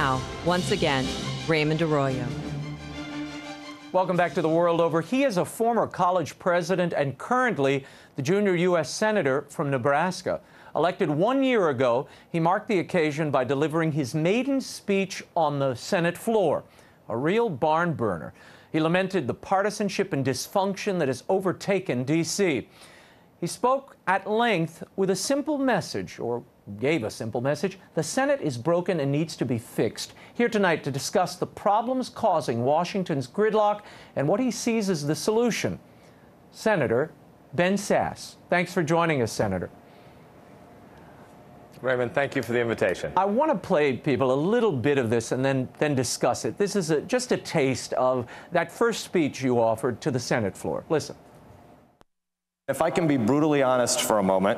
Now, once again, Raymond Arroyo. Welcome back to The World Over. He is a former college president and currently the junior U.S. Senator from Nebraska. Elected 1 year ago, he marked the occasion by delivering his maiden speech on the Senate floor, a real barn burner. He lamented the partisanship and dysfunction that has overtaken D.C. He spoke at length with a simple message, or gave a simple message: the Senate is broken and needs to be fixed. Here tonight to discuss the problems causing Washington's gridlock and what he sees as the solution, Senator Ben Sasse. Thanks for joining us, Senator. Raymond, thank you for the invitation. I want to play people a little bit of this and then discuss it. This is just a taste of that first speech you offered to the Senate floor. Listen. If I can be brutally honest for a moment,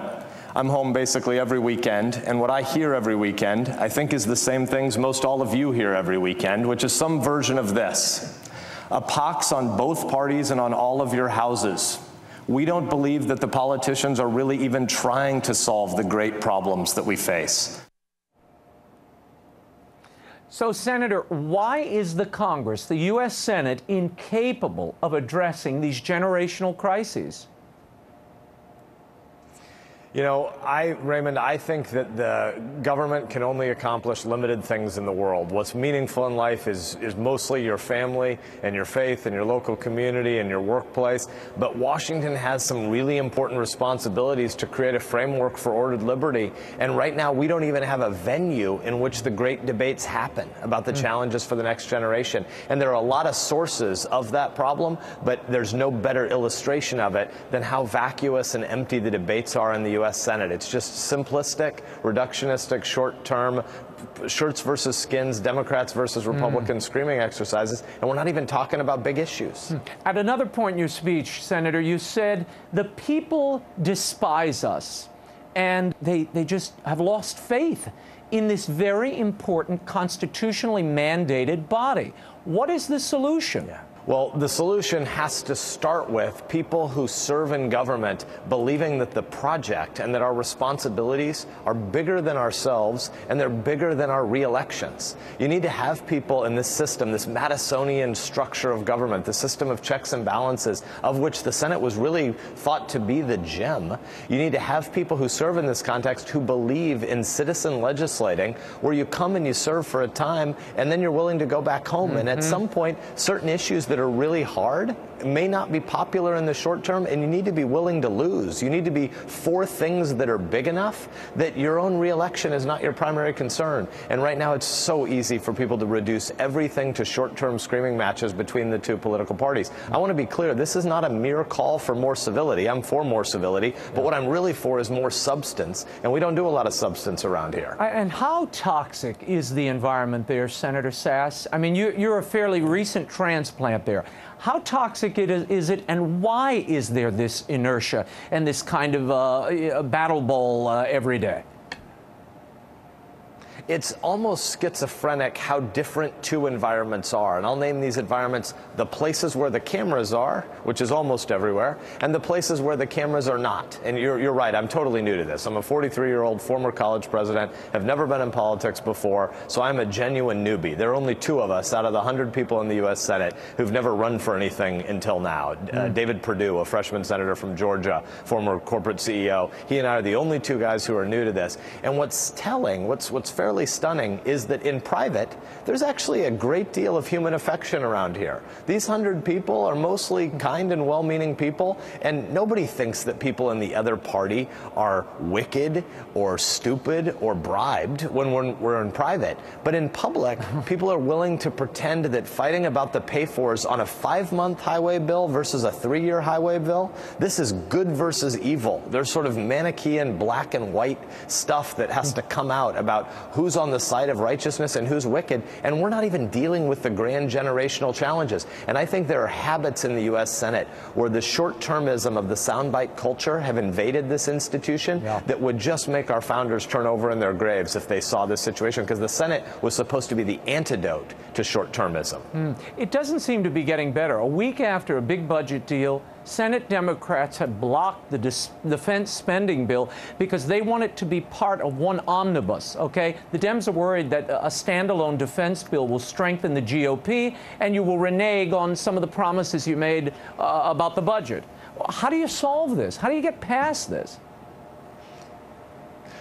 I'm home basically every weekend, and what I hear every weekend, I think, is the same things most all of you hear every weekend, which is some version of this: a pox on both parties and on all of your houses. We don't believe that the politicians are really even trying to solve the great problems that we face. So, Senator, why is the Congress, the U.S. Senate, incapable of addressing these generational crises? You know, Raymond, I think that the government can only accomplish limited things in the world. What's meaningful in life is mostly your family and your faith and your local community and your workplace. But Washington has some really important responsibilities to create a framework for ordered liberty. And right now, we don't even have a venue in which the great debates happen about the challenges for the next generation. And there are a lot of sources of that problem, but there's no better illustration of it than how vacuous and empty the debates are in the U.S. Senate. It's just simplistic, reductionistic, short-term, shirts versus skins, Democrats versus Republicans screaming exercises, and we're not even talking about big issues. At another point in your speech, Senator, you said the people despise us, and they just have lost faith in this very important constitutionally mandated body. What is the solution? Well, the solution has to start with people who serve in government believing that the project and that our responsibilities are bigger than ourselves and they're bigger than our re-elections. You need to have people in this system, this Madisonian structure of government, the system of checks and balances, of which the Senate was really thought to be the gem. You need to have people who serve in this context who believe in citizen legislating, where you come and you serve for a time and then you're willing to go back home. And at some point, certain issues that are really hard may not be popular in the short term, and you need to be willing to lose. You need to be for things that are big enough that your own re-election is not your primary concern. And right now it's so easy for people to reduce everything to short-term screaming matches between the two political parties. I want to be clear, this is not a mere call for more civility. I'm for more civility, but what I'm really for is more substance, and we don't do a lot of substance around here. And how toxic is the environment there, Senator Sasse? I mean, you're a fairly recent transplant there. How toxic is it, and why is there this inertia and this kind of battle bowl every day? It's almost schizophrenic how different two environments are. And I'll name these environments: the places where the cameras are, which is almost everywhere, and the places where the cameras are not. And you're right, I'm totally new to this. I'm a 43-year-old former college president, have never been in politics before, so I'm a genuine newbie. There are only two of us out of the 100 people in the U.S. Senate who've never run for anything until now. David Perdue, a freshman senator from Georgia, former corporate CEO, he and I are the only two guys who are new to this. And what's telling, what's fairly stunning, is that in private, there's actually a great deal of human affection around here. These 100 people are mostly kind and well-meaning people, and nobody thinks that people in the other party are wicked or stupid or bribed when we're in private. But in public, people are willing to pretend that fighting about the pay-fors on a 5-month highway bill versus a 3-year highway bill, this is good versus evil. There's sort of Manichaean black and white stuff that has to come out about who's on the side of righteousness and who's wicked, and we're not even dealing with the grand generational challenges. And I think there are habits in the U.S. Senate where the short-termism of the soundbite culture have invaded this institution that would just make our founders turn over in their graves if they saw this situation, because the Senate was supposed to be the antidote to short-termism. It doesn't seem to be getting better. A week after a big budget deal, Senate Democrats have blocked the defense spending bill because they want it to be part of one omnibus, okay? The Dems are worried that a standalone defense bill will strengthen the GOP and you will renege on some of the promises you made about the budget. How do you solve this? How do you get past this?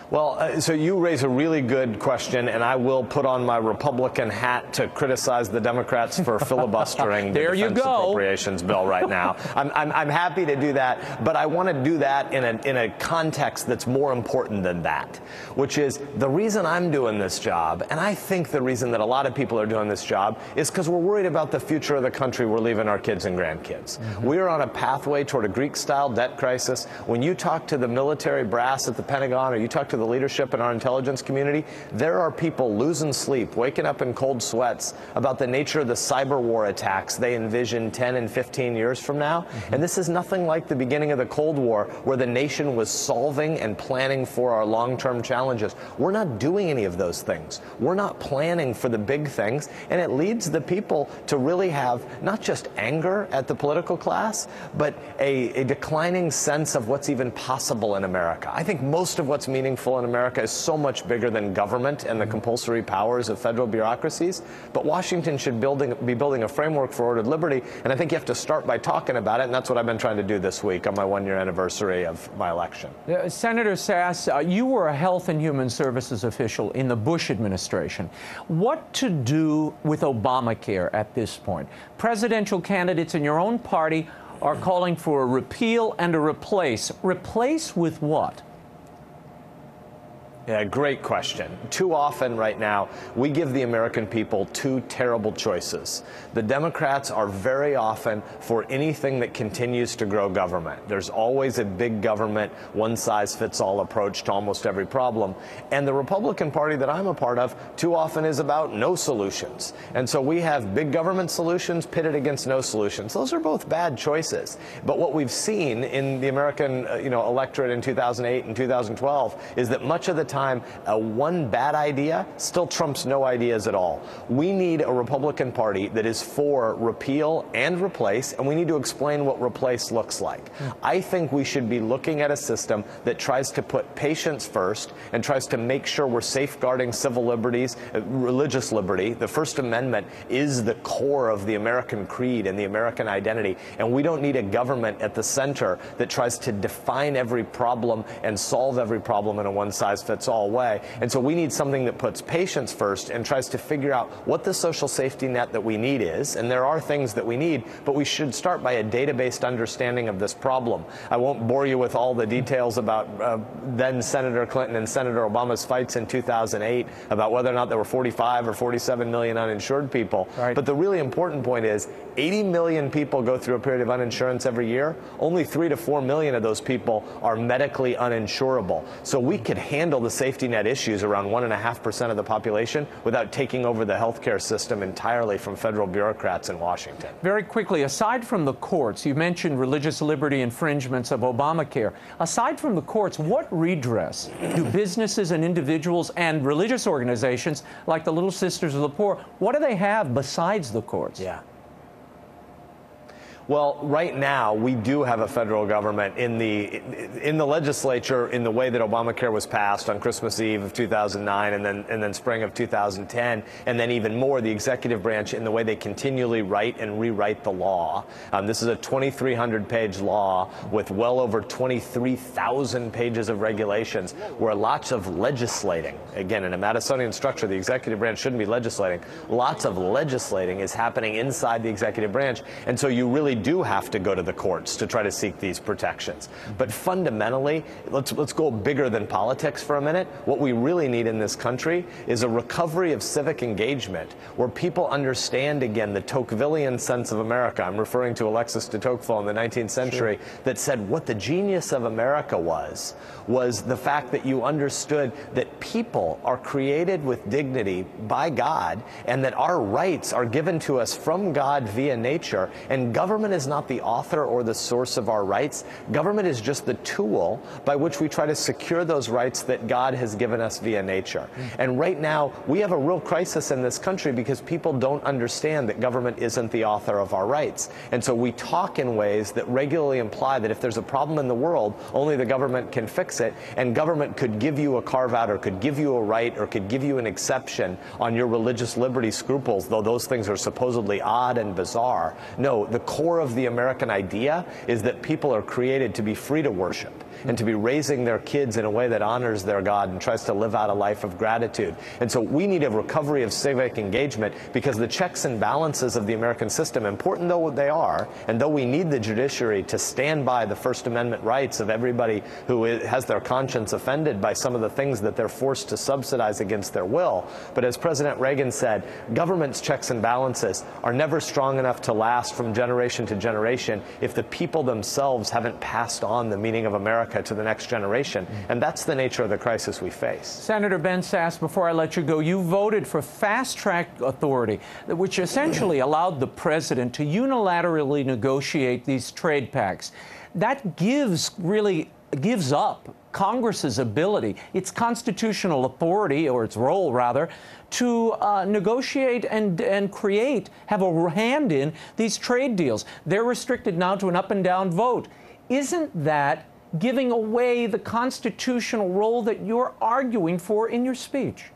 Well, so you raise a really good question, and I will put on my Republican hat to criticize the Democrats for filibustering the defense appropriations bill right now. I'm happy to do that, but I want to do that in a context that's more important than that, which is the reason I'm doing this job, and I think the reason that a lot of people are doing this job is because we're worried about the future of the country we're leaving our kids and grandkids. We are on a pathway toward a Greek-style debt crisis. When you talk to the military brass at the Pentagon or you talk to the leadership in our intelligence community, there are people losing sleep, waking up in cold sweats about the nature of the cyber war attacks they envision 10 and 15 years from now. And this is nothing like the beginning of the Cold War, where the nation was solving and planning for our long-term challenges. We're not doing any of those things. We're not planning for the big things, and it leads the people to really have not just anger at the political class, but a declining sense of what's even possible in America. I think most of what's meaningful in America is so much bigger than government and the compulsory powers of federal bureaucracies. But Washington should be building a framework for ordered liberty, and I think you have to start by talking about it, and that's what I've been trying to do this week on my one-year anniversary of my election. Senator Sasse, you were a Health and Human Services official in the Bush administration. What to do with Obamacare at this point? Presidential candidates in your own party are calling for a repeal and a replace. Replace with what? Yeah, great question. Too often right now, we give the American people two terrible choices. The Democrats are very often for anything that continues to grow government. There's always a big government, one-size-fits-all approach to almost every problem. And the Republican Party that I'm a part of too often is about no solutions. And so we have big government solutions pitted against no solutions. Those are both bad choices. But what we've seen in the American electorate in 2008 and 2012 is that much of the time, one bad idea still trumps no ideas at all. We need a Republican Party that is for repeal and replace, and we need to explain what replace looks like. I think we should be looking at a system that tries to put patients first and tries to make sure we're safeguarding civil liberties, religious liberty. The First Amendment is the core of the American creed and the American identity, and we don't need a government at the center that tries to define every problem and solve every problem in a one-size-fits-all way. And so we need something that puts patients first and tries to figure out what the social safety net that we need is. And there are things that we need, but we should start by a data-based understanding of this problem. I won't bore you with all the details about then Senator Clinton and Senator Obama's fights in 2008 about whether or not there were 45 or 47 million uninsured people. Right. But the really important point is 80 million people go through a period of uninsurance every year. Only 3 to 4 million of those people are medically uninsurable. So we could handle the safety net issues around 1.5% of the population without taking over the healthcare system entirely from federal bureaucrats in Washington. Very quickly, aside from the courts, you mentioned religious liberty infringements of Obamacare. Aside from the courts, what redress do businesses and individuals and religious organizations like the Little Sisters of the Poor, what do they have besides the courts? Yeah. Well, right now, we do have a federal government in the legislature in the way that Obamacare was passed on Christmas Eve of 2009 and then spring of 2010, and then even more, the executive branch in the way they continually write and rewrite the law. This is a 2,300-page law with well over 23,000 pages of regulations where lots of legislating, again, in a Madisonian structure, the executive branch shouldn't be legislating. Lots of legislating is happening inside the executive branch, and so you really do have to go to the courts to try to seek these protections. But fundamentally, let's go bigger than politics for a minute. What we really need in this country is a recovery of civic engagement where people understand again the Tocquevillian sense of America. I'm referring to Alexis de Tocqueville in the 19th century that said what the genius of America was the fact that you understood that people are created with dignity by God and that our rights are given to us from God via nature, and government government is not the author or the source of our rights. Government is just the tool by which we try to secure those rights that God has given us via nature. And right now, we have a real crisis in this country because people don't understand that government isn't the author of our rights. And so we talk in ways that regularly imply that if there's a problem in the world, only the government can fix it, and government could give you a carve-out or could give you a right or could give you an exception on your religious liberty scruples, though those things are supposedly odd and bizarre. No, the core of the American idea is that people are created to be free to worship and to be raising their kids in a way that honors their God and tries to live out a life of gratitude. And so we need a recovery of civic engagement because the checks and balances of the American system, important though they are, and though we need the judiciary to stand by the First Amendment rights of everybody who has their conscience offended by some of the things that they're forced to subsidize against their will. But as President Reagan said, government's checks and balances are never strong enough to last from generation to generation if the people themselves haven't passed on the meaning of America to the next generation. And that's the nature of the crisis we face. Senator Ben Sasse, before I let you go, you voted for fast-track authority, which essentially allowed the president to unilaterally negotiate these trade pacts. That gives up Congress's ability, its constitutional authority, or its role rather, to negotiate and have a hand in these trade deals. They're restricted now to an up and down vote. Isn't that giving away the constitutional role that you're arguing for in your speech?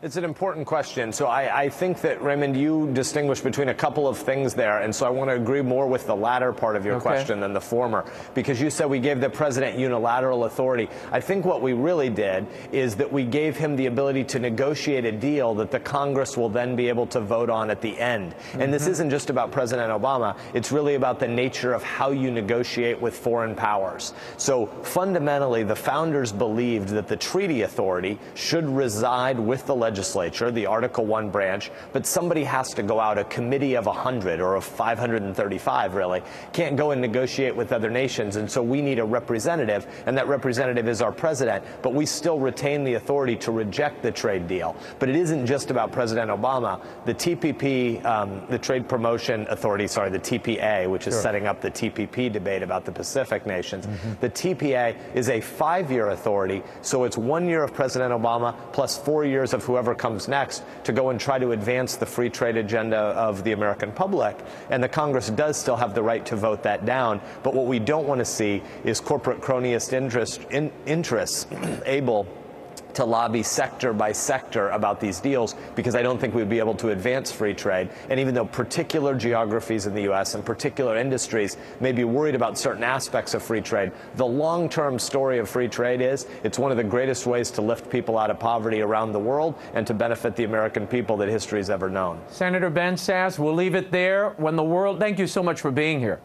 It's an important question. So I think that, Raymond, you distinguish between a couple of things there, and so I want to agree more with the latter part of your question than the former, because you said we gave the president unilateral authority. I think what we really did is that we gave him the ability to negotiate a deal that the Congress will then be able to vote on at the end. And this isn't just about President Obama. It's really about the nature of how you negotiate with foreign powers. So fundamentally, the founders believed that the treaty authority should reside with the legislature, the Article 1 branch, but somebody has to go out, a committee of 100 or of 535 really, can't go and negotiate with other nations, and so we need a representative, and that representative is our president, but we still retain the authority to reject the trade deal. But it isn't just about President Obama. The TPP, the Trade Promotion Authority, sorry, the TPA, which is setting up the TPP debate about the Pacific nations, the TPA is a 5-year authority, so it's 1 year of President Obama plus 4 years of whoever comes next to go and try to advance the free trade agenda of the American public. And the Congress does still have the right to vote that down. But what we don't want to see is corporate cronyist interests able to lobby sector by sector about these deals, because I don't think we'd be able to advance free trade. And even though particular geographies in the U.S. and particular industries may be worried about certain aspects of free trade, the long-term story of free trade is it's one of the greatest ways to lift people out of poverty around the world and to benefit the American people that history's ever known. Senator Ben Sasse, we'll leave it there. Thank you so much for being here.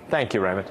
Thank you, Raymond.